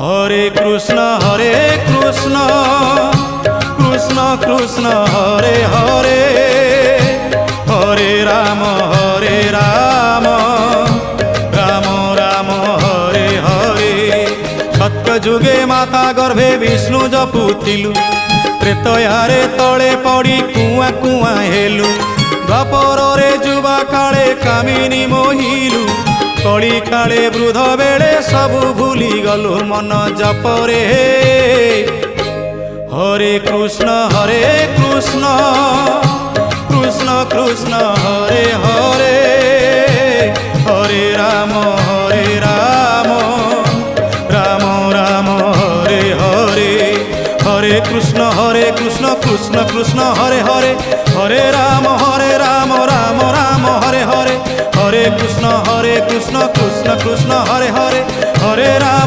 হরে কৃষ্ণ কৃষ্ণ কৃষ্ণ হরে হরে, হরে রাম রাম রাম হরে হরে। সত্য যুগে মাতা গর্ভে বিষ্ণু জপুଥିଲୁ, ତ୍ରେତୟାରେ ତଳେ ପଡ଼ି କୁଆଁ କୁଆଁ ହେଲୁ, ଦ୍ୱାପରରେ ଯୁବା କାଳେ କାମିନୀ ମୋହିଲୁ, କଳି କାଳେ ବୃଦ୍ଧ ବେଳେ ସବୁ ଭୁଲି ଗଲୁ ମନ ଜପରେ। হরে কৃষ্ণ কৃষ্ণ কৃষ্ণ হরে হরে, হরে রাম রাম রাম হরে হরে। হরে কৃষ্ণ কৃষ্ণ কৃষ্ণ হরে হরে, হরে রাম রাম রাম হরে হরে। হরে কৃষ্ণ কৃষ্ণ কৃষ্ণ হরে হরে, হরে রাম